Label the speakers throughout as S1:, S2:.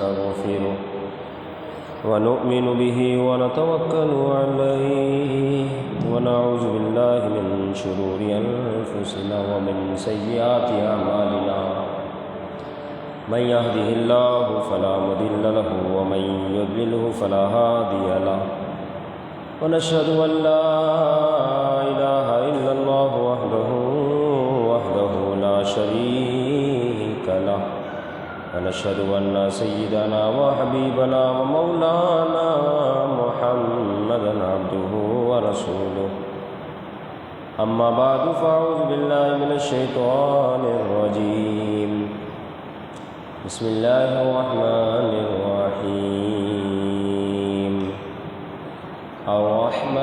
S1: ونستغفره ونؤمن به ونتوكل عليه ونعوذ بالله من شرور أنفسنا ومن سيئات أعمالنا من يهده الله فلا مضل له ومن يضلله فلا هادي له ونشهد أن لا إله إلا الله وحده لا شريك له ونشهد أن سيدنا وحبيبنا ومولانا محمدا عبده ورسوله أما بعد فأعوذ بالله من الشيطان الرجيم بسم الله الرحمن الرحيم الرحمن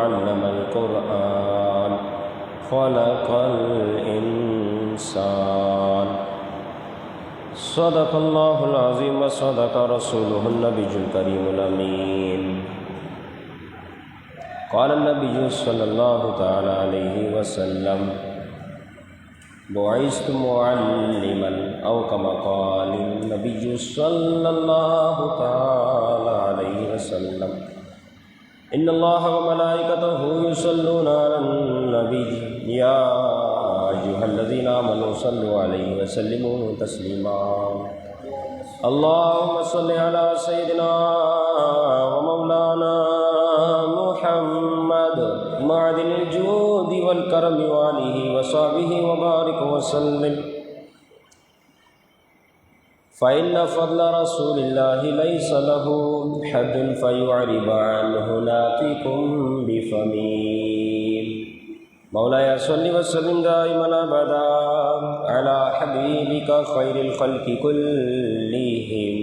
S1: علم القرآن خلق الإنسان صدق الله العظيم وصدق رسوله النبي الكريم الأمين قال النبي صلى الله تعالى عليه وسلم بعثت معلما أو كما قال النبي صلى الله تعالى عليه وسلم إن الله وملائكته يصلون على النبي يا أيها الذين آمنوا صلوا عليه وسلموا تسليما اللهم صل على سيدنا ومولانا محمد معدن الجود والكرم وآله وصحبه وبارك وسلم فإن فضل رسول الله ليس له حد فيعرب عنه ناطق بفمه مولاي صل وسلم دائما أبدا على حبيبك خير الخلق كلهم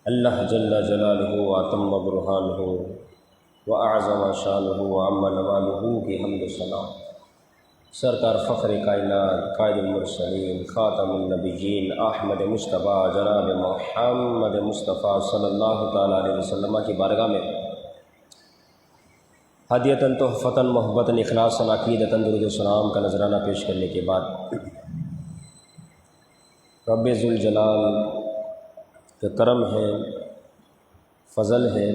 S1: اللہ جل جلالہ واتم برہانہ واعظم شانہ وعم نوالہ کی حمد و ثنا سرکار فخر کائنات قائد المرسلین خاتم النبیین احمد مصطفیٰ جناب محمد مصطفیٰ صلی اللہ تعالیٰ علیہ وسلم کی بارگاہ میں ہدیۃً تحفۃً محبتاً اخلاصاً عقیدتاً درود و سلام کا نذرانہ پیش کرنے کے بعد رب ذوالجلال کہ کرم ہے فضل ہے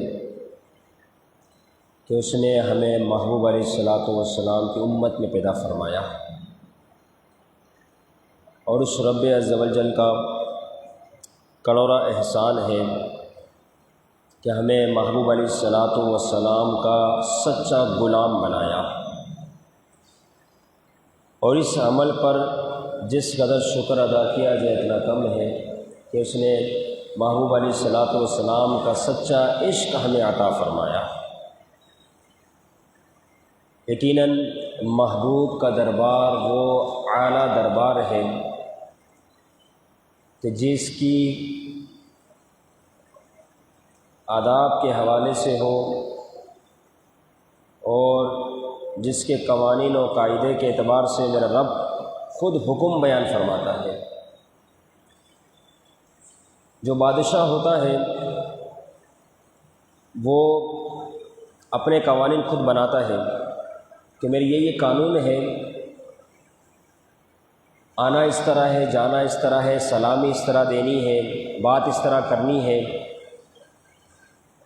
S1: کہ اس نے ہمیں محبوب علیہ الصلاۃ والسلام کی امت میں پیدا فرمایا اور اس رب عز و جل کا کروڑا احسان ہے کہ ہمیں محبوب علیہ الصلاۃ والسلام کا سچا غلام بنایا اور اس عمل پر جس قدر شکر ادا کیا جائے اتنا کم ہے کہ اس نے محبوب علیہ الصلاۃ والسلام کا سچا عشق ہمیں عطا فرمایا۔ یقیناً محبوب کا دربار وہ اعلیٰ دربار ہے کہ جس کی آداب کے حوالے سے ہو اور جس کے قوانین و قاعدے کے اعتبار سے میرا رب خود حکم بیان فرماتا ہے۔ جو بادشاہ ہوتا ہے وہ اپنے قوانین خود بناتا ہے کہ میری یہ قانون ہے، آنا اس طرح ہے، جانا اس طرح ہے، سلامی اس طرح دینی ہے، بات اس طرح کرنی ہے،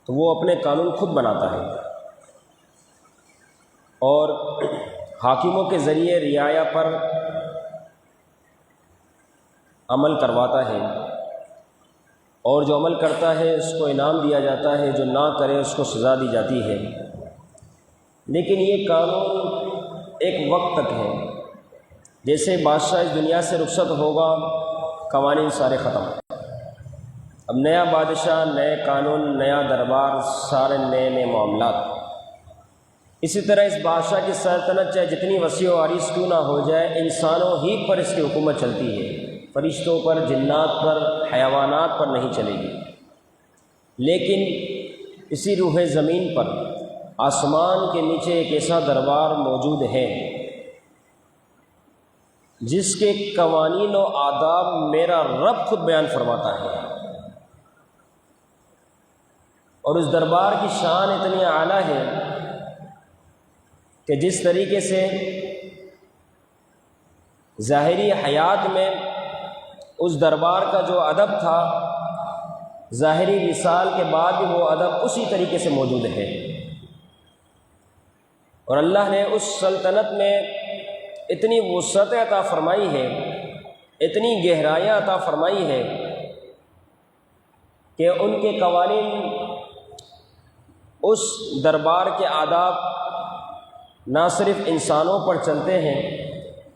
S1: تو وہ اپنے قانون خود بناتا ہے اور حاکموں کے ذریعے رعایا پر عمل کرواتا ہے اور جو عمل کرتا ہے اس کو انعام دیا جاتا ہے، جو نہ کرے اس کو سزا دی جاتی ہے۔ لیکن یہ قانون ایک وقت تک ہے، جیسے بادشاہ اس دنیا سے رخصت ہوگا قوانین سارے ختم، اب نیا بادشاہ، نئے قانون، نیا دربار، سارے نئے نئے معاملات۔ اسی طرح اس بادشاہ کی سلطنت چاہے جتنی وسیع و عریض کیوں نہ ہو جائے، انسانوں ہی پر اس کی حکومت چلتی ہے، فرشتوں پر، جنات پر، حیوانات پر نہیں چلے گی۔ لیکن اسی روح زمین پر آسمان کے نیچے ایک ایسا دربار موجود ہے جس کے قوانین و آداب میرا رب خود بیان فرماتا ہے، اور اس دربار کی شان اتنی اعلیٰ ہے کہ جس طریقے سے ظاہری حیات میں اس دربار کا جو ادب تھا، ظاہری وصال کے بعد بھی وہ ادب اسی طریقے سے موجود ہے، اور اللہ نے اس سلطنت میں اتنی وسعت عطا فرمائی ہے، اتنی گہرائیاں عطا فرمائی ہے کہ ان کے قوانین، اس دربار کے آداب نہ صرف انسانوں پر چلتے ہیں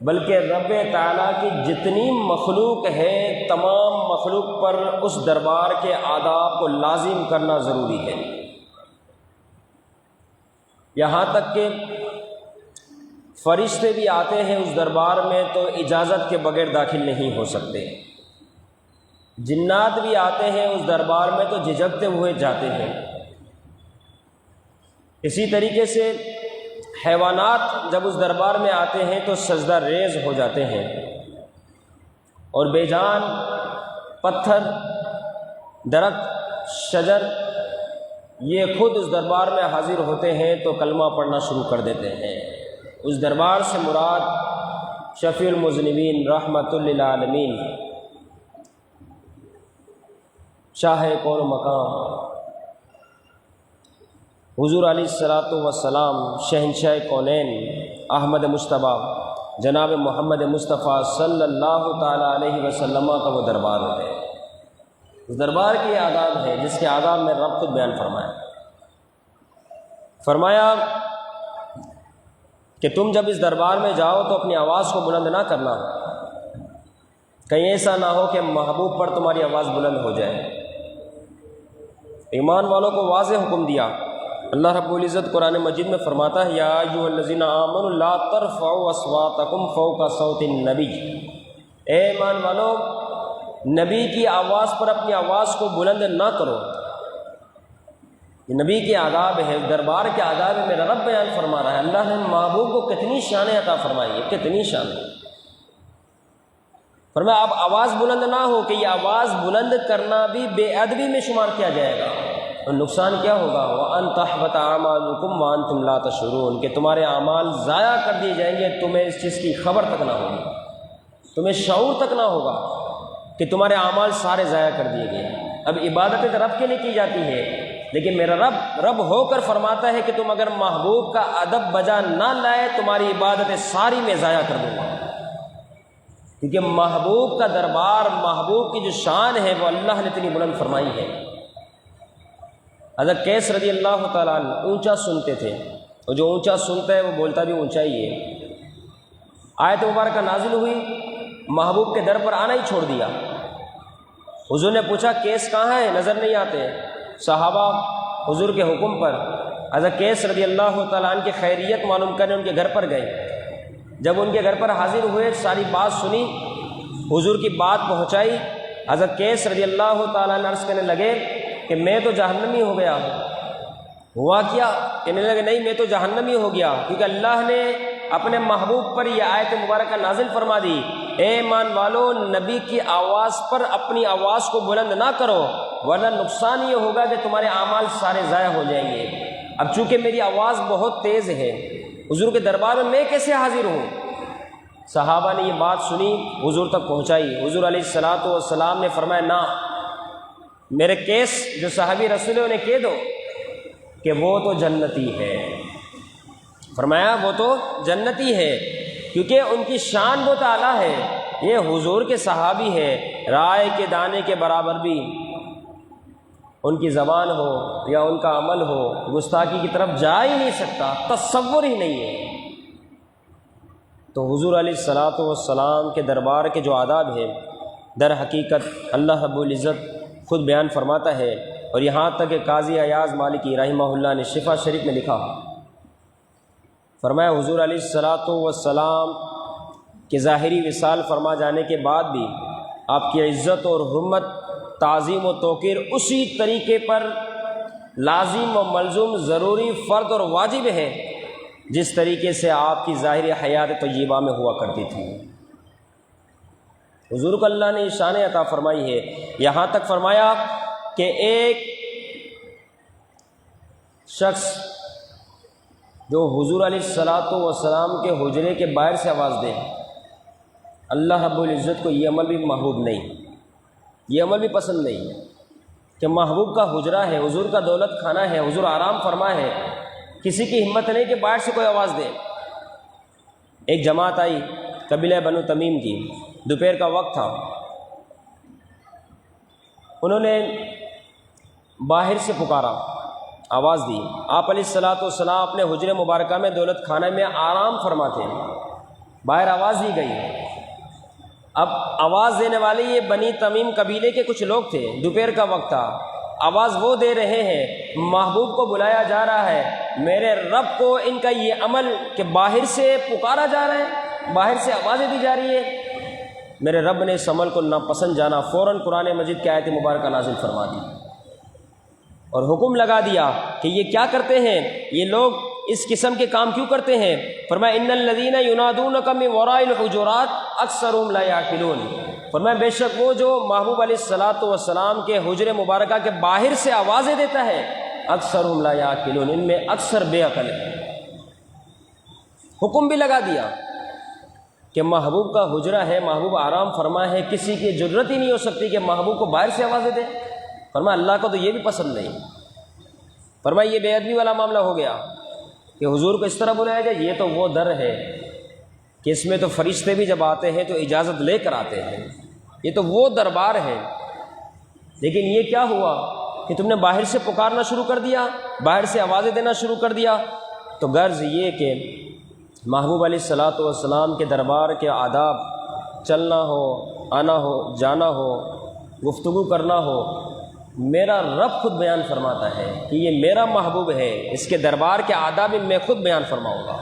S1: بلکہ رب تعالیٰ کی جتنی مخلوق ہے تمام مخلوق پر اس دربار کے آداب کو لازم کرنا ضروری ہے، یہاں تک کہ فرشتے بھی آتے ہیں اس دربار میں تو اجازت کے بغیر داخل نہیں ہو سکتے، جنات بھی آتے ہیں اس دربار میں تو جھجکتے ہوئے جاتے ہیں، اسی طریقے سے حیوانات جب اس دربار میں آتے ہیں تو سجدہ ریز ہو جاتے ہیں، اور بے جان پتھر، درخت، شجر یہ خود اس دربار میں حاضر ہوتے ہیں تو کلمہ پڑھنا شروع کر دیتے ہیں۔ اس دربار سے مراد شفیع المذنبین، رحمت للعالمین، شاہ کون و مقام حضور علیہ الصلاۃ والسلام، شہنشاہ کونین، احمد مجتبیٰ، جناب محمد مصطفیٰ صلی اللہ تعالیٰ علیہ وسلم کا وہ دربار ہے۔ اس دربار کے آداب ہے جس کے آداب میں رب خود بیان فرمایا کہ تم جب اس دربار میں جاؤ تو اپنی آواز کو بلند نہ کرنا، کہیں ایسا نہ ہو کہ محبوب پر تمہاری آواز بلند ہو جائے۔ ایمان والوں کو واضح حکم دیا، اللہ رب العزت قرآن مجید میں فرماتا ہے، یا ایھا الذین آمنوا لا ترفعوا اصواتکم فوق صوت النبی، اے ایمان والو نبی کی آواز پر اپنی آواز کو بلند نہ کرو۔ یہ نبی کے آداب ہے، دربار کے آداب ہے، میرا رب بیان فرما رہا ہے۔ اللہ نے محبوب کو کتنی شانیں عطا فرمائی ہے، کتنی شانیں۔ فرمایا اب آواز بلند نہ ہو کہ یہ آواز بلند کرنا بھی بے ادبی میں شمار کیا جائے گا، اور نقصان کیا ہوگا، وَأَن تَحْبَطَ أَعْمَالُكُمْ وَأَنْتُمْ لَا تَشْعُرُونَ، کہ تمہارے اعمال ضائع کر دیے جائیں گے، تمہیں اس چیز کی خبر تک نہ ہوگی، تمہیں شعور تک نہ ہوگا کہ تمہارے اعمال سارے ضائع کر دیے گئے۔ اب عبادت رب کے لیے کی جاتی ہے، لیکن میرا رب ہو کر فرماتا ہے کہ تم اگر محبوب کا ادب بجا نہ لائے تمہاری عبادتیں ساری میں ضائع کر دوں گا، کیونکہ محبوب کا دربار، محبوب کی جو شان ہے وہ اللہ نے اتنی بلند فرمائی ہے۔ حضرت قیس رضی اللہ تعالیٰ عنہ اونچا سنتے تھے، اور جو اونچا سنتا ہے وہ بولتا بھی اونچا ہی ہے۔ آیت مبارکہ نازل ہوئی، محبوب کے در پر آنا ہی چھوڑ دیا۔ حضور نے پوچھا قیس کہاں ہے، نظر نہیں آتے۔ صحابہ حضور کے حکم پر حضرت قیس رضی اللہ تعالیٰ عنہ کی خیریت معلوم کرنے ان کے گھر پر گئے۔ جب ان کے گھر پر حاضر ہوئے، ساری بات سنی، حضور کی بات پہنچائی۔ حضرت قیس رضی اللہ تعالیٰ عنہ عرض کرنے لگے کہ میں تو جہنمی ہو گیا ہوں۔ ہوا کیا؟ کہنے لگے نہیں میں تو جہنمی ہو گیا، کیونکہ اللہ نے اپنے محبوب پر یہ آیت مبارکہ نازل فرما دی، اے ایمان والو نبی کی آواز پر اپنی آواز کو بلند نہ کرو، ورنہ نقصان یہ ہوگا کہ تمہارے اعمال سارے ضائع ہو جائیں گے۔ اب چونکہ میری آواز بہت تیز ہے، حضور کے دربار میں کیسے حاضر ہوں؟ صحابہ نے یہ بات سنی، حضور تک پہنچائی۔ حضور علیہ الصلاۃ والسلام نے فرمایا نہ، میرے کیس جو صحابی رسول انہیں کہہ دو کہ وہ تو جنتی ہے۔ فرمایا وہ تو جنتی ہے، کیونکہ ان کی شان بہت اعلیٰ ہے، یہ حضور کے صحابی ہے، رائے کے دانے کے برابر بھی ان کی زبان ہو یا ان کا عمل ہو گستاخی کی طرف جا ہی نہیں سکتا، تصور ہی نہیں ہے۔ تو حضور علیہ الصلاۃ والسلام کے دربار کے جو آداب ہیں در حقیقت اللہ رب العزت خود بیان فرماتا ہے، اور یہاں تک کہ قاضی ایاز مالکی رحمہ اللہ نے شفا شریف میں لکھا، فرمایا حضور علیہ الصلاۃ والسلام کے ظاہری وصال فرما جانے کے بعد بھی آپ کی عزت اور حرمت، تعظیم و توقیر اسی طریقے پر لازم و ملزوم، ضروری، فرض اور واجب ہے جس طریقے سے آپ کی ظاہری حیات طیبہ میں ہوا کرتی تھی۔ حضور کو اللہ نے شان عطا فرمائی ہے، یہاں تک فرمایا کہ ایک شخص جو حضور علیہ الصلاۃ والسلام کے حجرے کے باہر سے آواز دے، اللہ رب العزت کو یہ عمل بھی محبوب نہیں، یہ عمل بھی پسند نہیں کہ محبوب کا حجرہ ہے، حضور کا دولت کھانا ہے، حضور آرام فرما ہے، کسی کی ہمت نہیں کہ باہر سے کوئی آواز دے۔ ایک جماعت آئی قبیلہ بنو تمیم کی، دوپہر کا وقت تھا، انہوں نے باہر سے پکارا، آواز دی۔ آپ علیہ الصلاۃ والسلام اپنے حجرے مبارکہ میں دولت خانہ میں آرام فرماتے ہیں، باہر آواز دی گئی۔ اب آواز دینے والے یہ بنی تمیم قبیلے کے کچھ لوگ تھے، دوپہر کا وقت تھا، آواز وہ دے رہے ہیں، محبوب کو بلایا جا رہا ہے، میرے رب کو ان کا یہ عمل کہ باہر سے پکارا جا رہا ہے، باہر سے آوازیں دی جا رہی ہے، میرے رب نے اس عمل کو ناپسند جانا، فوراً قرآن مجید کی آیت مبارکہ نازل فرما دی اور حکم لگا دیا کہ یہ کیا کرتے ہیں، یہ لوگ اس قسم کے کام کیوں کرتے ہیں؟ فرمایا ان الذین ینادونک من وراء الحجرات اکثرهم لا یعقلون، فرمایا بے شک وہ جو محبوب علیہ الصلاۃ والسلام کے حجر مبارکہ کے باہر سے آوازیں دیتا ہے، اکثرهم لا یعقلون، ان میں اکثر بے عقل ہے۔ حکم بھی لگا دیا کہ محبوب کا حجرہ ہے، محبوب آرام فرما ہے، کسی کی جرت ہی نہیں ہو سکتی کہ محبوب کو باہر سے آوازیں دے۔ فرمایا اللہ کو تو یہ بھی پسند نہیں۔ فرمایا یہ بے ادبی والا معاملہ ہو گیا کہ حضور کو اس طرح بلایا جائے، یہ تو وہ در ہے کہ اس میں تو فرشتے بھی جب آتے ہیں تو اجازت لے کر آتے ہیں، یہ تو وہ دربار ہے۔ لیکن یہ کیا ہوا کہ تم نے باہر سے پکارنا شروع کر دیا، باہر سے آوازیں دینا شروع کر دیا۔ تو غرض یہ کہ محبوب علیہ الصلاۃ والسلام کے دربار کے آداب، چلنا ہو، آنا ہو، جانا ہو، گفتگو کرنا ہو، میرا رب خود بیان فرماتا ہے کہ یہ میرا محبوب ہے، اس کے دربار کے آداب میں خود بیان فرماؤں گا۔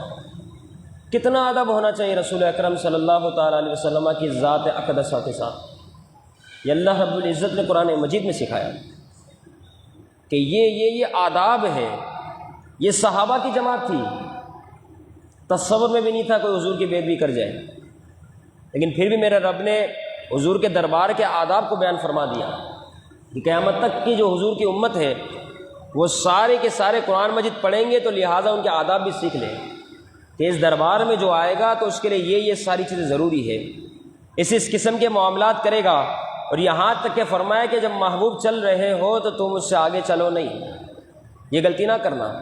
S1: کتنا ادب ہونا چاہیے رسول اکرم صلی اللہ تعالیٰ علیہ وسلم کی ذات اقدسہ کے ساتھ، یہ اللہ رب العزت نے قرآن مجید میں سکھایا کہ یہ آداب ہے۔ یہ صحابہ کی جماعت تھی، تصور میں بھی نہیں تھا کوئی حضور کی بے ادبی کر جائے، لیکن پھر بھی میرے رب نے حضور کے دربار کے آداب کو بیان فرما دیا کہ قیامت تک کی جو حضور کی امت ہے وہ سارے کے سارے قرآن مجید پڑھیں گے، تو لہٰذا ان کے آداب بھی سیکھ لیں کہ اس دربار میں جو آئے گا تو اس کے لیے یہ ساری چیزیں ضروری ہے، اس قسم کے معاملات کرے گا۔ اور یہاں تک کہ فرمایا کہ جب محبوب چل رہے ہو تو تم اس سے آگے چلو نہیں، یہ غلطی نہ کرنا۔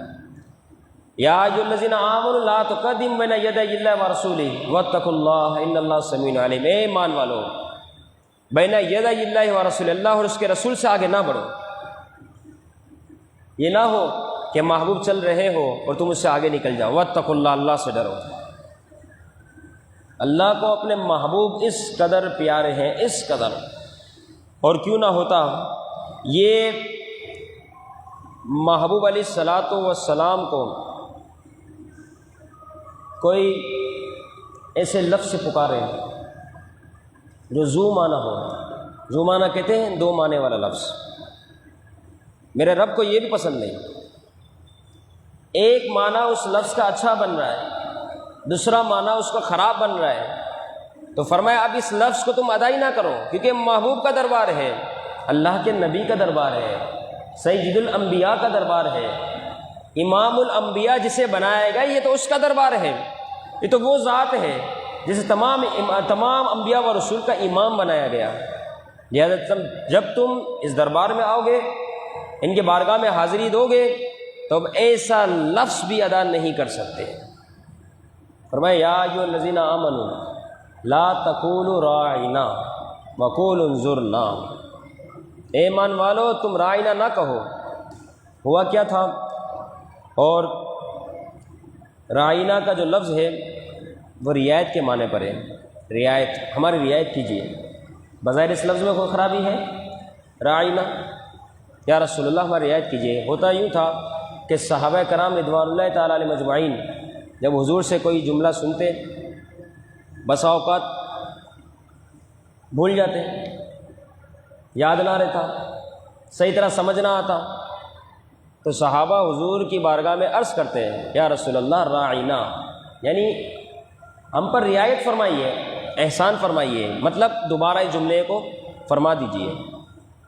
S1: یا ایھا الذین آمنوا لا تقدموا بین یدی اللہ ورسولہ واتقوا اللہ ان اللہ سمیع علیم، اے ایمان والو بین یدی اللہ ورسولہ، اللہ اور اس کے رسول سے آگے نہ بڑھو۔ یہ نہ ہو کہ محبوب چل رہے ہو اور تم اس سے آگے نکل جاؤ۔ واتقوا اللہ، اللہ سے ڈرو۔ اللہ کو اپنے محبوب اس قدر پیارے ہیں، اس قدر، اور کیوں نہ ہوتا یہ محبوب علیہ الصلاۃ والسلام کو کوئی ایسے لفظ سے پکارے جو ذو معنی ہو۔ ذو معنی کہتے ہیں دو معنی والا لفظ، میرے رب کو یہ بھی پسند نہیں۔ ایک معنی اس لفظ کا اچھا بن رہا ہے، دوسرا معنی اس کا خراب بن رہا ہے، تو فرمایا اب اس لفظ کو تم ادا ہی نہ کرو، کیونکہ محبوب کا دربار ہے، اللہ کے نبی کا دربار ہے، سید الانبیاء کا دربار ہے، امام الانبیاء جسے بنایا گیا یہ تو اس کا دربار ہے، یہ تو وہ ذات ہے جسے تمام انبیاء و رسول کا امام بنایا گیا۔ لہذا جب تم اس دربار میں آؤ گے، ان کے بارگاہ میں حاضری دو گے، تو اب ایسا لفظ بھی ادا نہیں کر سکتے۔ فرمایا یا ایھا الذین آمنوا لا تقولوا راعنا وقولوا انظرنا، اے ایمان والو تم راعنا نہ کہو۔ ہوا کیا تھا؟ اور راعنا کا جو لفظ ہے وہ رعایت کے معنی پر ہے، رعایت، ہماری رعایت کیجیے۔ بظاہر اس لفظ میں کوئی خرابی ہے؟ راعنا، یا رسول اللہ ہماری رعایت کیجیے۔ ہوتا یوں تھا کہ صحابہ کرام رضوان اللہ تعالیٰ علیہ مجمعین جب حضور سے کوئی جملہ سنتے، بسا اوقات بھول جاتے، یاد نہ رہتا، صحیح طرح سمجھ نہ آتا، تو صحابہ حضور کی بارگاہ میں عرض کرتے ہیں یا رسول اللہ راعنا، یعنی ہم پر رعایت فرمائیے، احسان فرمائیے، مطلب دوبارہ اس جملے کو فرما دیجئے۔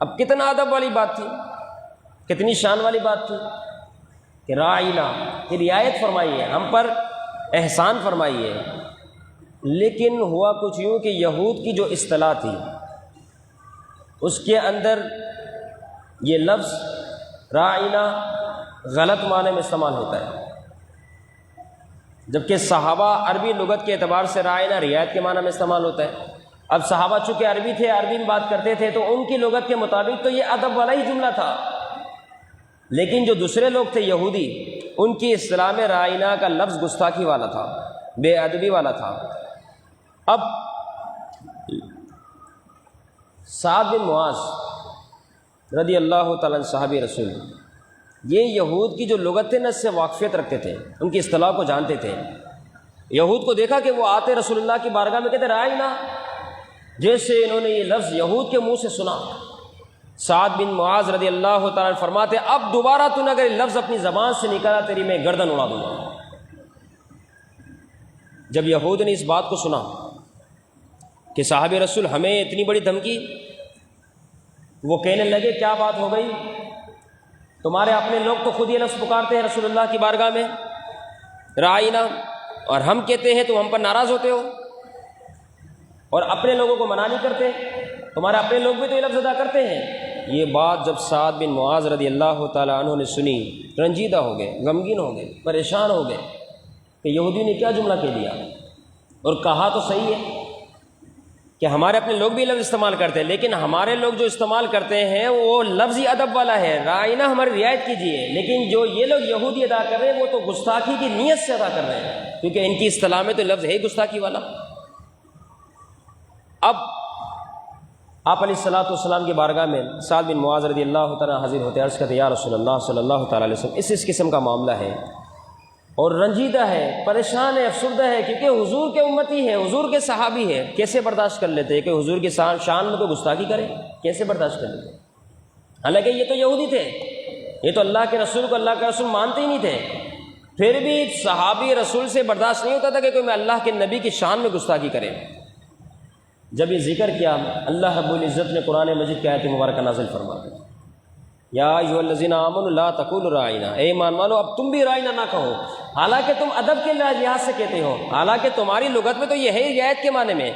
S1: اب کتنا ادب والی بات تھی، کتنی شان والی بات تھی کہ راعنا، کہ رعایت فرمائیے، ہم پر احسان فرمائیے۔ لیکن ہوا کچھ یوں کہ یہود کی جو اصطلاح تھی اس کے اندر یہ لفظ راعینا غلط معنی میں استعمال ہوتا ہے، جبکہ صحابہ عربی لغت کے اعتبار سے راعینا رعایت کے معنی میں استعمال ہوتا ہے۔ اب صحابہ چونکہ عربی تھے، عربی میں بات کرتے تھے، تو ان کی لغت کے مطابق تو یہ ادب والا ہی جملہ تھا، لیکن جو دوسرے لوگ تھے یہودی، ان کی اصطلاح میں راعینا کا لفظ گستاخی والا تھا، بے ادبی والا تھا۔ اب سعد بن معاذ رضی اللہ تعالیٰ عنہ صحابی رسول، یہ یہود کی جو لغت تھے نا اس سے واقفیت رکھتے تھے، ان کی اصطلاح کو جانتے تھے۔ یہود کو دیکھا کہ وہ آتے رسول اللہ کی بارگاہ میں کہتے راعینا، جیسے انہوں نے یہ لفظ یہود کے منہ سے سنا، سعد بن معاذ رضی اللہ تعالیٰ عنہ فرماتے اب دوبارہ تو نے اگر یہ لفظ اپنی زبان سے نکالا تیری میں گردن اڑا دوں گا۔ جب یہود نے اس بات کو سنا کہ صحابہ رسول ہمیں اتنی بڑی دھمکی، وہ کہنے لگے کیا بات ہو گئی، تمہارے اپنے لوگ تو خود یہ لفظ پکارتے ہیں رسول اللہ کی بارگاہ میں راعینا، اور ہم کہتے ہیں تم ہم پر ناراض ہوتے ہو اور اپنے لوگوں کو منع نہیں کرتے، تمہارے اپنے لوگ بھی تو یہ لفظ ادا کرتے ہیں۔ یہ بات جب سعد بن معاذ رضی اللہ تعالیٰ عنہ نے سنی، رنجیدہ ہو گئے، غمگین ہو گئے، پریشان ہو گئے کہ یہودی نے کیا جملہ کہہ دیا، اور کہا تو صحیح ہے کہ ہمارے اپنے لوگ بھی لفظ استعمال کرتے ہیں، لیکن ہمارے لوگ جو استعمال کرتے ہیں وہ لفظی ادب والا ہے، راعینا ہماری رعایت کیجیے، لیکن جو یہ لوگ یہودی ادا کر رہے ہیں وہ تو گستاخی کی نیت سے ادا کر رہے ہیں، کیونکہ ان کی اصطلاح میں تو لفظ ہے گستاخی والا۔ اب آپ علیہ الصلوۃ والسلام کی بارگاہ میں سعد بن معاذ رضی اللہ تعالیٰ حاضر ہوتے، عرض کرتے یا رسول اللہ صلی اللہ تعالیٰ علیہ وسلم اس قسم کا معاملہ ہے، اور رنجیدہ ہے، پریشان ہے، افسردہ ہے، کیونکہ حضور کے امتی ہے، حضور کے صحابی ہے، کیسے برداشت کر لیتے کہ حضور کی شان میں کوئی گستاخی کرے، کیسے برداشت کر لیتے؟ حالانکہ یہ تو یہودی تھے، یہ تو اللہ کے رسول کو اللہ کا رسول مانتے ہی نہیں تھے، پھر بھی صحابی رسول سے برداشت نہیں ہوتا تھا کہ کوئی میں اللہ کے نبی کی شان میں گستاخی کرے۔ جب یہ ذکر کیا، اللہ رب العزت نے قرآن مجید کی آیت مبارکہ نازل فرما دی، یا ایھا الذین آمنوا لا تقولوا راعینا، اے ایمان والو اب تم بھی راعینا نہ کہو، حالانکہ تم ادب کے لحاظ سے کہتے ہو، حالانکہ تمہاری لغت میں تو یہ ہے رعایت کے معنی میں،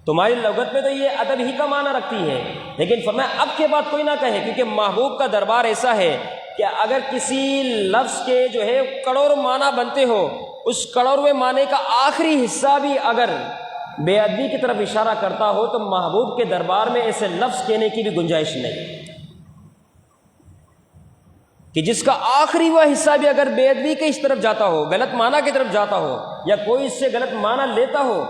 S1: تمہاری لغت میں تو یہ ادب ہی کا معنی رکھتی ہے، لیکن فرمایا اب کے بعد کوئی نہ کہے، کیونکہ محبوب کا دربار ایسا ہے کہ اگر کسی لفظ کے جو ہے کروڑ معنی بنتے ہو، اس کروڑویں معنی کا آخری حصہ بھی اگر بے ادبی کی طرف اشارہ کرتا ہو تو محبوب کے دربار میں ایسے لفظ کہنے کی بھی گنجائش نہیں، کہ جس کا آخری وہ حصہ بھی اگر بے ادبی کے اس طرف جاتا ہو، غلط معنی کی طرف جاتا ہو، یا کوئی اس سے غلط معنی لیتا ہو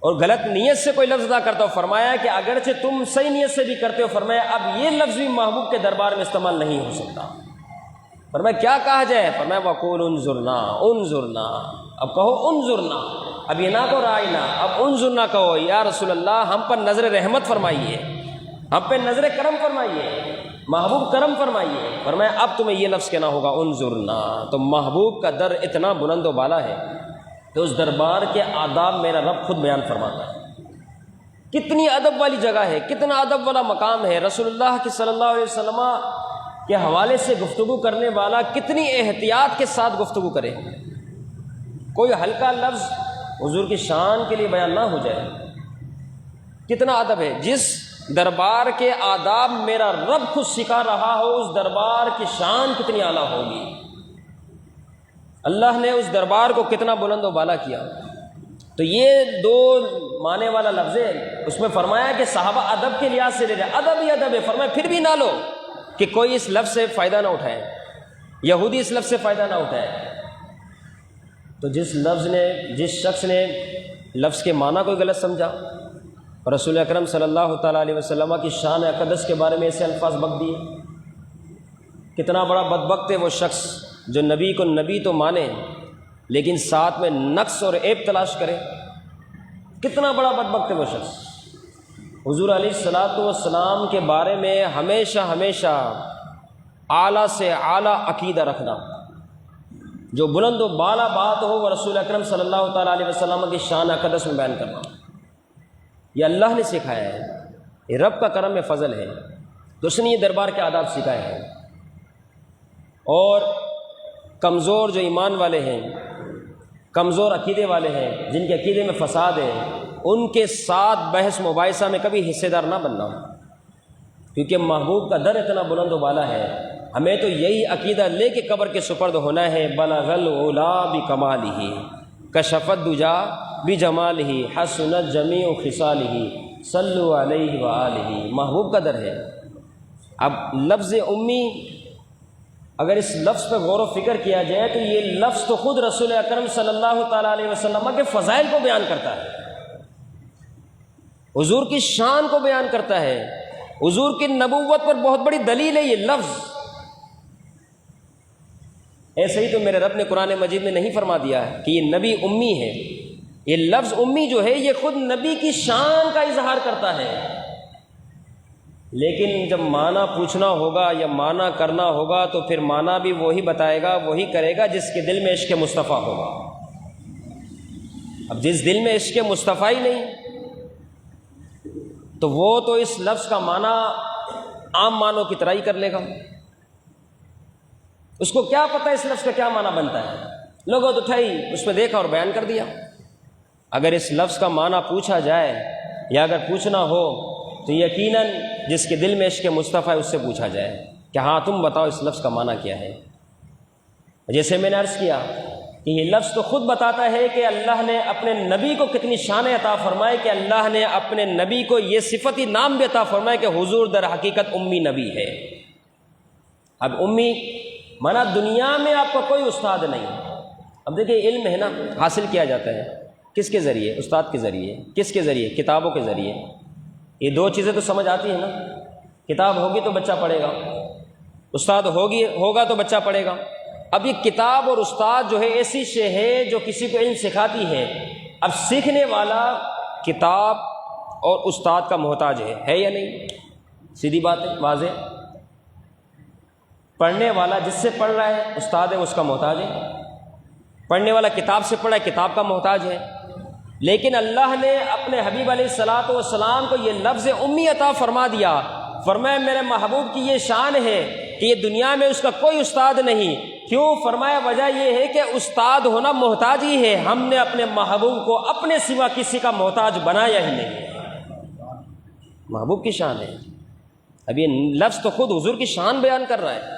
S1: اور غلط نیت سے کوئی لفظ ادا کرتا ہو، فرمایا کہ اگرچہ تم صحیح نیت سے بھی کرتے ہو، فرمایا اب یہ لفظ بھی محبوب کے دربار میں استعمال نہیں ہو سکتا۔ فرمایا کیا کہا جائے؟ فرمایا وقول انظرنا، انظرنا، اب کہو انظرنا، اب یہ نہ کہو راعینا، اب انظرنا کہو، یا رسول اللہ ہم پر نظر رحمت فرمائیے، ہم پہ نظر کرم فرمائیے، محبوب کرم فرمائیے۔ فرمایا اب تمہیں یہ لفظ کہنا ہوگا انظرنا۔ تو محبوب کا در اتنا بلند و بالا ہے کہ اس دربار کے آداب میرا رب خود بیان فرماتا ہے، کتنی ادب والی جگہ ہے، کتنا ادب والا مقام ہے۔ رسول اللہ کی صلی اللہ علیہ وسلم کے حوالے سے گفتگو کرنے والا کتنی احتیاط کے ساتھ گفتگو کرے، کوئی ہلکا لفظ حضور کی شان کے لیے بیان نہ ہو جائے، کتنا ادب ہے۔ جس دربار کے آداب میرا رب خود سکھا رہا ہو، اس دربار کی شان کتنی اعلیٰ ہوگی، اللہ نے اس دربار کو کتنا بلند و بالا کیا۔ تو یہ دو معنی والا لفظ ہے، اس میں فرمایا کہ صحابہ ادب کے لحاظ سے لے رہے، ادب ہی ادب ہے، فرمایا پھر بھی نہ لو کہ کوئی اس لفظ سے فائدہ نہ اٹھائے، یہودی اس لفظ سے فائدہ نہ اٹھائے۔ تو جس شخص نے لفظ کے معنی کو غلط سمجھا اور رسول اکرم صلی اللہ تعالیٰ علیہ وسلم کی شان اقدس کے بارے میں ایسے الفاظ بک دیے، کتنا بڑا بدبخت ہے وہ شخص جو نبی کو نبی تو مانے لیکن ساتھ میں نقص اور عیب تلاش کرے، کتنا بڑا بدبخت ہے وہ شخص۔ حضور علیہ الصلوۃ والسلام کے بارے میں ہمیشہ اعلیٰ سے اعلیٰ عقیدہ رکھنا، جو بلند و بالا بات ہو وہ رسول اکرم صلی اللہ تعالیٰ علیہ وسلم کی شان اقدس میں بیان کرنا، یہ اللہ نے سکھایا ہے، یہ رب کا کرم میں فضل ہے، تو اس نے یہ دربار کے آداب سکھائے ہیں۔ اور کمزور جو ایمان والے ہیں کمزور عقیدے والے ہیں، جن کے عقیدے میں فساد ہے، ان کے ساتھ بحث مباحثہ میں کبھی حصے دار نہ بننا، کیونکہ محبوب کا در اتنا بلند و بالا ہے۔ ہمیں تو یہی عقیدہ لے کے قبر کے سپرد ہونا ہے، بلغ العلا بکمالہ کشف الدجا بجمالہ حسنت جمیع خصالہ صلوا علیہ وآلہ، محبوب کا در ہے۔ اب لفظ امی، اگر اس لفظ پہ غور و فکر کیا جائے تو یہ لفظ تو خود رسول اکرم صلی اللہ تعالیٰ علیہ وسلم کے فضائل کو بیان کرتا ہے، حضور کی شان کو بیان کرتا ہے، حضور کی نبوت پر بہت بڑی دلیل ہے یہ لفظ۔ ایسے ہی تو میرے رب نے قرآن مجید میں نہیں فرما دیا ہے کہ یہ نبی امی ہے؟ یہ لفظ امی جو ہے یہ خود نبی کی شان کا اظہار کرتا ہے، لیکن جب معنی پوچھنا ہوگا یا معنی کرنا ہوگا تو پھر معنی بھی وہی بتائے گا، وہی کرے گا جس کے دل میں عشق مصطفیٰ ہوگا۔ اب جس دل میں عشق مصطفیٰ ہی نہیں تو وہ تو اس لفظ کا معنی عام معنوں کی طرح ہی کر لے گا، اس کو کیا پتہ اس لفظ کا کیا معنی بنتا ہے، لوگوں تو اٹھائی اس میں دیکھا اور بیان کر دیا۔ اگر اس لفظ کا معنی پوچھا جائے یا اگر پوچھنا ہو تو یقیناً جس کے دل میں عشق مصطفیٰ ہے اس سے پوچھا جائے کہ ہاں تم بتاؤ اس لفظ کا معنی کیا ہے۔ جیسے میں نے عرض کیا کہ یہ لفظ تو خود بتاتا ہے کہ اللہ نے اپنے نبی کو کتنی شان عطا فرمائے، کہ اللہ نے اپنے نبی کو یہ صفتی نام بھی عطا فرمائے کہ حضور در حقیقت امی نبی ہے۔ اب امی مانا دنیا میں آپ کا کوئی استاد نہیں۔ اب دیکھیں علم ہے نا، حاصل کیا جاتا ہے کس کے ذریعے؟ استاد کے ذریعے۔ کس کے ذریعے؟ کتابوں کے ذریعے۔ یہ دو چیزیں تو سمجھ آتی ہیں نا، کتاب ہوگی تو بچہ پڑھے گا، استاد ہوگا تو بچہ پڑھے گا۔ اب یہ کتاب اور استاد جو ہے ایسی شے ہے جو کسی کو علم سکھاتی ہے۔ اب سیکھنے والا کتاب اور استاد کا محتاج ہے یا نہیں؟ سیدھی بات ہے، واضح۔ پڑھنے والا جس سے پڑھ رہا ہے استاد ہے، اس کا محتاج ہے۔ پڑھنے والا کتاب سے پڑھ رہا ہے، کتاب کا محتاج ہے۔ لیکن اللہ نے اپنے حبیب علیہ الصلاۃ والسلام کو یہ لفظ امی عطا فرما دیا، فرمایا میرے محبوب کی یہ شان ہے کہ یہ دنیا میں اس کا کوئی استاد نہیں۔ کیوں؟ فرمایا وجہ یہ ہے کہ استاد ہونا محتاج ہی ہے، ہم نے اپنے محبوب کو اپنے سوا کسی کا محتاج بنایا ہی نہیں۔ محبوب کی شان ہے۔ اب یہ لفظ تو خود حضور کی شان بیان کر رہا ہے،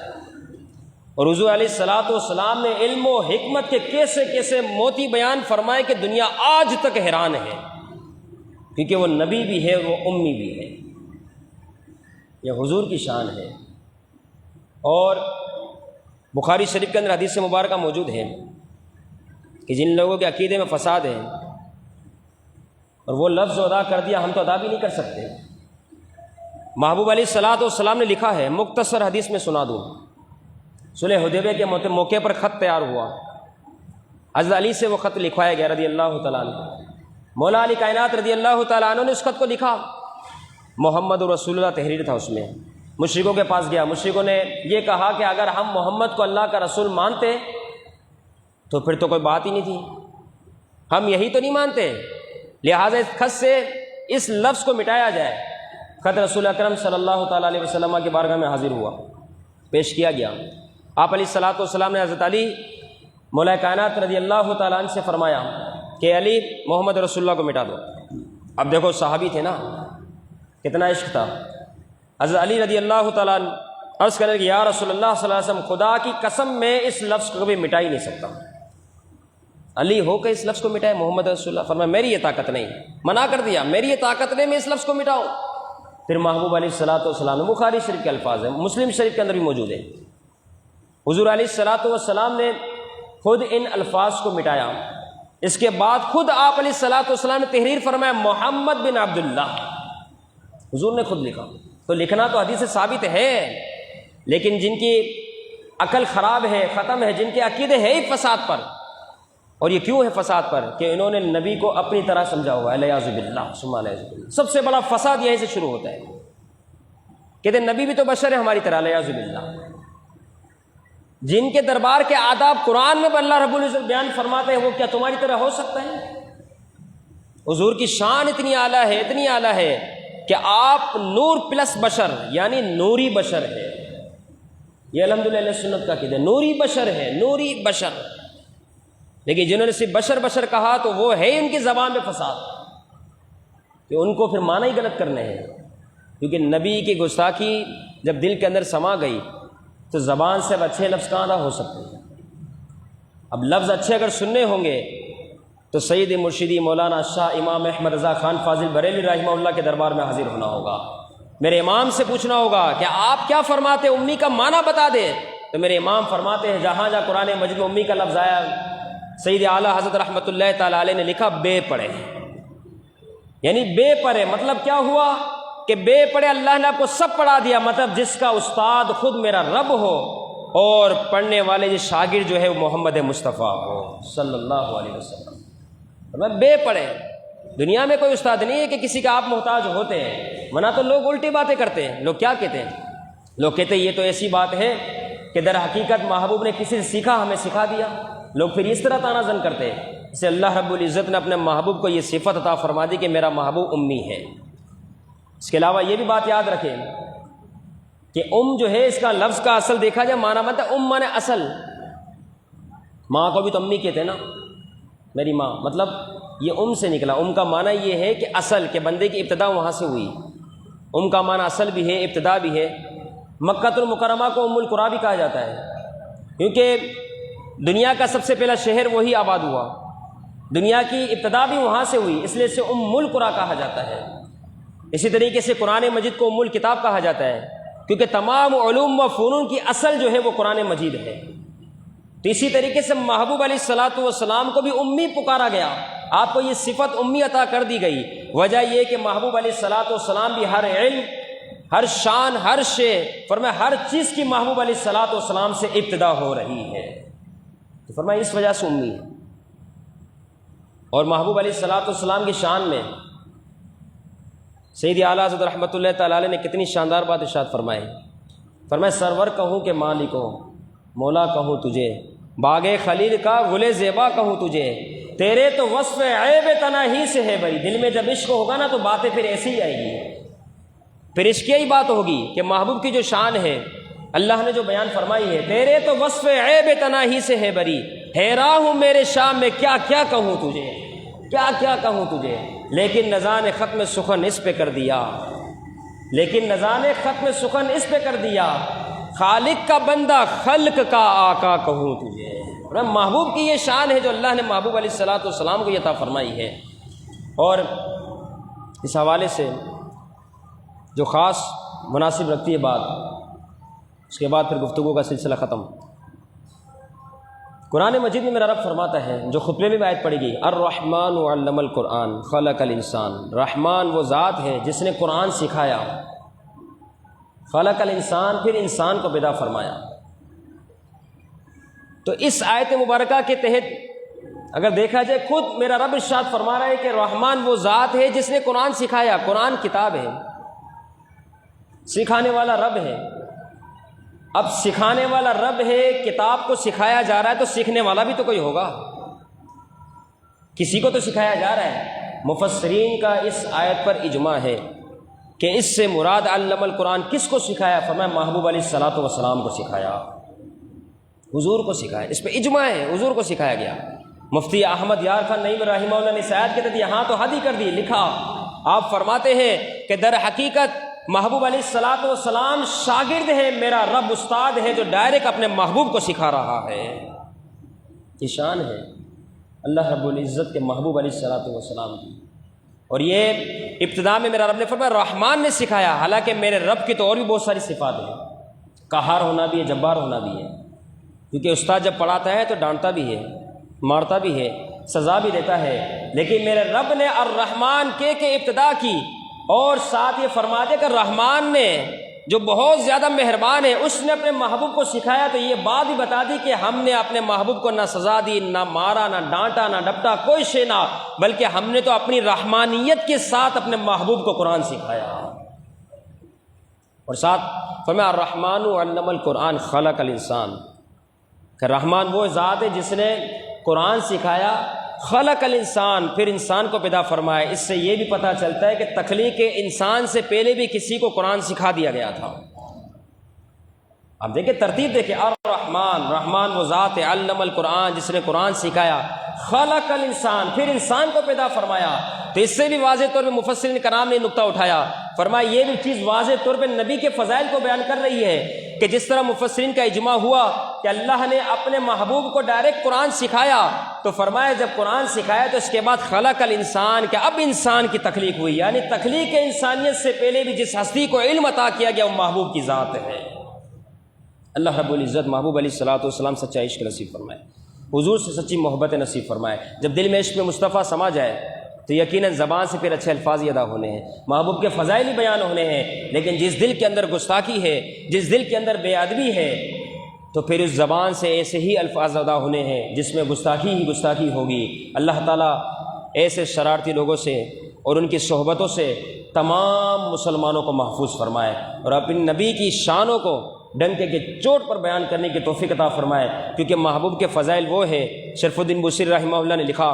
S1: اور حضور علیہ الصلاۃ والسلام نے علم و حکمت کے کیسے کیسے موتی بیان فرمائے کہ دنیا آج تک حیران ہے، کیونکہ وہ نبی بھی ہے، وہ امی بھی ہے۔ یہ حضور کی شان ہے۔ اور بخاری شریف کے اندر حدیث مبارکہ موجود ہے کہ جن لوگوں کے عقیدے میں فساد ہے اور وہ لفظ ادا کر دیا، ہم تو ادا بھی نہیں کر سکتے۔ محبوب علیہ الصلاۃ والسلام نے لکھا ہے، مختصر حدیث میں سنا دوں۔ صلح حدیبیہ کے موقع پر خط تیار ہوا، حضرت علی سے وہ خط لکھوایا گیا رضی اللہ تعالیٰ عنہ۔ مولا علی کائنات رضی اللہ تعالیٰ عنہ نے اس خط کو لکھا، محمد رسول اللہ تحریر تھا اس میں۔ مشرکوں کے پاس گیا، مشرکوں نے یہ کہا کہ اگر ہم محمد کو اللہ کا رسول مانتے تو پھر تو کوئی بات ہی نہیں تھی، ہم یہی تو نہیں مانتے، لہٰذا اس خط سے اس لفظ کو مٹایا جائے۔ خط رسول اکرم صلی اللہ تعالیٰ علیہ وسلم کی بارگاہ میں حاضر ہوا، پیش کیا گیا۔ آپ علیہ الصلاۃ والسلام نے حضرت علی مولا کائنات رضی اللہ تعالیٰ عنہ سے فرمایا کہ علی محمد رسول اللہ کو مٹا دو۔ اب دیکھو صحابی تھے نا، کتنا عشق تھا۔ حضرت علی رضی اللہ تعالیٰ عنہ عرض کرنے کہ یا رسول اللہ صلی اللہ علیہ وسلم، خدا کی قسم میں اس لفظ کو کبھی مٹا ہی نہیں سکتا۔ علی ہو کے اس لفظ کو مٹائے محمد رسول اللہ؟ فرمایا میری یہ طاقت نہیں، منع کر دیا، میری یہ طاقت نہیں میں اس لفظ کو مٹاؤں۔ پھر محبوب علیہ الصلاۃ والسلام، بخاری شریف کے الفاظ ہیں، مسلم شریف کے اندر بھی موجود ہے، حضور علیہ الصلاۃ والسلام نے خود ان الفاظ کو مٹایا۔ اس کے بعد خود آپ علیہ الصلاۃ والسلام نے تحریر فرمایا محمد بن عبداللہ، حضور نے خود لکھا۔ تو لکھنا تو حدیث سے ثابت ہے، لیکن جن کی عقل خراب ہے، ختم ہے، جن کے عقیدے ہے ہی فساد پر، اور یہ کیوں ہے فساد پر؟ کہ انہوں نے نبی کو اپنی طرح سمجھا ہوا ہے، الیاذ باللہ ثم الیاذ باللہ۔ سب سے بڑا فساد یہیں سے شروع ہوتا ہے، کہتے ہیں نبی بھی تو بشر ہے ہماری طرح، الیاذ باللہ۔ جن کے دربار کے آداب قرآن میں اللہ رب العزت بیان فرماتے ہیں، وہ کیا تمہاری طرح ہو سکتا ہے؟ حضور کی شان اتنی اعلیٰ ہے، اتنی اعلیٰ ہے کہ آپ نور پلس بشر، یعنی نوری بشر ہے۔ یہ الحمدللہ سنت کا عقیدہ ہے، نوری بشر ہے، نوری بشر۔ لیکن جنہوں نے صرف بشر بشر کہا تو وہ ہے ان کی زبان میں فساد، کہ ان کو پھر معنی ہی غلط کرنے ہیں، کیونکہ نبی کی گستاخی جب دل کے اندر سما گئی تو زبان سے اب اچھے لفظ کہاں ادا ہو سکتے ہیں۔ اب لفظ اچھے اگر سننے ہوں گے تو سید مرشدی مولانا شاہ امام احمد رضا خان فاضل بریلوی رحمہ اللہ کے دربار میں حاضر ہونا ہوگا، میرے امام سے پوچھنا ہوگا کہ آپ کیا فرماتے ہیں، امی کا معنی بتا دیں، تو میرے امام فرماتے ہیں جہاں جہاں قرآن مجید میں امی کا لفظ آیا سید اعلیٰ حضرت رحمۃ اللہ تعالی علیہ نے لکھا بے پڑھے، یعنی بے پڑھے مطلب کیا ہوا کہ بے پڑھے اللہ نے آپ کو سب پڑھا دیا، مطلب جس کا استاد خود میرا رب ہو اور پڑھنے والے جو شاگرد جو ہے وہ محمد مصطفیٰ ہو صلی اللہ علیہ وسلم۔ میں بے پڑھے، دنیا میں کوئی استاد نہیں ہے کہ کسی کا آپ محتاج ہوتے ہیں، ورنہ تو لوگ الٹی باتیں کرتے ہیں۔ لوگ کیا کہتے ہیں؟ لوگ کہتے ہیں یہ تو ایسی بات ہے کہ در حقیقت محبوب نے کسی سے سیکھا، ہمیں سکھا دیا۔ لوگ پھر اس طرح طعنہ زن کرتے ہیں۔ اسے اللہ رب العزت نے اپنے محبوب کو یہ صفت عطا فرما دی کہ میرا محبوب امی ہے۔ اس کے علاوہ یہ بھی بات یاد رکھیں کہ جو ہے اس کا لفظ کا اصل دیکھا جائے معنی بنتا ہے مانے اصل، ماں کو بھی تو امی کہتے ہیں نا، میری ماں، مطلب یہ سے نکلا۔ کا معنی یہ ہے کہ اصل، کہ بندے کی ابتدا وہاں سے ہوئی۔ کا معنی اصل بھی ہے، ابتدا بھی ہے۔ مکہ المکرمہ کو القریٰ بھی کہا جاتا ہے، کیونکہ دنیا کا سب سے پہلا شہر وہی آباد ہوا، دنیا کی ابتدا بھی وہاں سے ہوئی، اس لیے اسے القریٰ کہا جاتا ہے۔ اسی طریقے سے قرآن مجید کو الکتاب کہا جاتا ہے، کیونکہ تمام علوم و فنون کی اصل جو ہے وہ قرآن مجید ہے۔ تو اسی طریقے سے محبوب علیہ الصلاۃ والسلام کو بھی امی پکارا گیا، آپ کو یہ صفت امی عطا کر دی گئی۔ وجہ یہ کہ محبوب علیہ الصلاۃ والسلام بھی ہر علم، ہر شان، ہر شے، فرمایا ہر چیز کی محبوب علیہ الصلاۃ والسلام سے ابتدا ہو رہی ہے، تو فرمایا اس وجہ سے امی ہے۔ اور محبوب علیہ الصلاۃ والسلام کی شان میں سید اعلیٰ حضرت رحمۃ اللہ تعالی علیہ نے کتنی شاندار بات ارشاد فرمائی۔ فرمایا سرور کہوں کہ مالک ہوں، مولا کہوں تجھے، باغ خلیل کا گل زیبا کہوں تجھے، تیرے تو وصف عیب تنہی سے ہے بھائی۔ دل میں جب عشق ہوگا نا تو باتیں پھر ایسی ہی آئے گی، پھر عشق کی بات ہوگی کہ محبوب کی جو شان ہے اللہ نے جو بیان فرمائی ہے، تیرے تو وصف عیب تنہی سے ہے بری، حیران ہوں میرے شام میں کیا کیا کہوں تجھے، کیا کیا کہوں تجھے، لیکن نذان ختم سخن اس پہ کر دیا، لیکن نذان ختم سخن اس پہ کر دیا، خالق کا بندہ خلق کا آقا کہوں تجھے۔ محبوب کی یہ شان ہے جو اللہ نے محبوب علیہ الصلاۃ والسلام کو عطا فرمائی ہے۔ اور اس حوالے سے جو خاص مناسب رکھتی ہے بات، اس کے بعد پھر گفتگو کا سلسلہ ختم۔ قرآن مجید میں میرا رب فرماتا ہے، جو خطبے میں آیت پڑھی گئی، الرحمن علم القرآن خلق الانسان، رحمان وہ ذات ہے جس نے قرآن سکھایا، خلق الانسان پھر انسان کو پیدا فرمایا۔ تو اس آیت مبارکہ کے تحت اگر دیکھا جائے، خود میرا رب ارشاد فرما رہا ہے کہ رحمان وہ ذات ہے جس نے قرآن سکھایا۔ قرآن کتاب ہے، سکھانے والا رب ہے۔ اب سکھانے والا رب ہے، کتاب کو سکھایا جا رہا ہے، تو سیکھنے والا بھی تو کوئی ہوگا، کسی کو تو سکھایا جا رہا ہے۔ مفسرین کا اس آیت پر اجماع ہے کہ اس سے مراد علم القرآن کس کو سکھایا؟ فرمایا محبوب علیہ الصلاۃ والسلام کو سکھایا، حضور کو سکھایا۔ اس پہ اجماع ہے، حضور کو سکھایا گیا۔ مفتی احمد یار خان نعیم رحمہ اللہ نے اس آیت کے تحت یہاں تو حد ہی کر دی، لکھا، آپ فرماتے ہیں کہ در حقیقت محبوب علیہ الصلاۃ والسلام شاگرد ہے، میرا رب استاد ہے جو ڈائریکٹ اپنے محبوب کو سکھا رہا ہے۔ یہ شان ہے اللہ رب العزت کے محبوب علیہ الصلاۃ والسلام کی۔ اور یہ ابتدا میں میرا رب نے فرمایا رحمان نے سکھایا، حالانکہ میرے رب کی تو اور بھی بہت ساری صفات ہیں، قہار ہونا بھی ہے، جبار ہونا بھی ہے، کیونکہ استاد جب پڑھاتا ہے تو ڈانٹتا بھی ہے، مارتا بھی ہے، سزا بھی دیتا ہے، لیکن میرے رب نے الرحمن کے ابتدا کی، اور ساتھ یہ فرما دے کہ رحمان نے جو بہت زیادہ مہربان ہے، اس نے اپنے محبوب کو سکھایا۔ تو یہ بات بھی بتا دی کہ ہم نے اپنے محبوب کو نہ سزا دی، نہ مارا، نہ ڈانٹا، نہ ڈپٹا، کوئی شے نہ، بلکہ ہم نے تو اپنی رحمانیت کے ساتھ اپنے محبوب کو قرآن سکھایا۔ اور ساتھ فرمایا الرحمن علم القرآن خلق الانسان، کہ رحمان وہ ذات ہے جس نے قرآن سکھایا، خلق الانسان پھر انسان کو پیدا فرمایا۔ اس سے یہ بھی پتہ چلتا ہے کہ تخلیق انسان سے پہلے بھی کسی کو قرآن سکھا دیا گیا تھا۔ آپ دیکھیں ترتیب دیکھیں، الرحمن، رحمان وہ ذات ہے، علم القرآن جس نے قرآن سکھایا، خلق الانسان پھر انسان کو پیدا فرمایا۔ تو اس سے بھی واضح طور پہ مفسرین کرام نے نقطہ اٹھایا، فرمایا یہ بھی چیز واضح طور پہ نبی کے فضائل کو بیان کر رہی ہے کہ جس طرح مفسرین کا اجماع ہوا کہ اللہ نے اپنے محبوب کو ڈائریکٹ قرآن سکھایا، تو فرمایا جب قرآن سکھایا تو اس کے بعد خلق الانسان کہ اب انسان کی تخلیق ہوئی، یعنی تخلیق انسانیت سے پہلے بھی جس ہستی کو علم عطا کیا گیا وہ محبوب کی ذات ہے۔ اللہ رب العزت محبوب علیہ الصلوۃ والسلام سچا عشق نصیب فرمائے، حضور سے سچی محبت نصیب فرمائے۔ جب دل میں عشق مصطفیٰ سما جائے تو یقیناً زبان سے پھر اچھے الفاظ ہی ادا ہونے ہیں، محبوب کے فضائل ہی بیان ہونے ہیں، لیکن جس دل کے اندر گستاخی ہے، جس دل کے اندر بے ادبی ہے، تو پھر اس زبان سے ایسے ہی الفاظ ادا ہونے ہیں جس میں گستاخی ہی گستاخی ہوگی۔ اللہ تعالیٰ ایسے شرارتی لوگوں سے اور ان کی صحبتوں سے تمام مسلمانوں کو محفوظ فرمائے، اور اپنی نبی کی شانوں کو ڈنکے کے چوٹ پر بیان کرنے کی توفیق عطا فرمائے، کیونکہ محبوب کے فضائل وہ ہے۔ شرف الدین بوصیری رحمہ اللہ نے لکھا،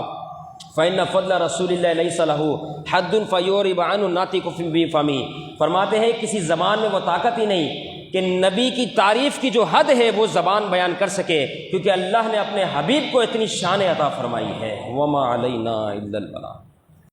S1: فإن فضل رسول اللہ ليس له حد فيورب عنه الناطق بفمه، فرماتے ہیں کسی زبان میں وہ طاقت ہی نہیں کہ نبی کی تعریف کی جو حد ہے وہ زبان بیان کر سکے، کیونکہ اللہ نے اپنے حبیب کو اتنی شان عطا فرمائی ہے۔ وما علینا الا البلاغ۔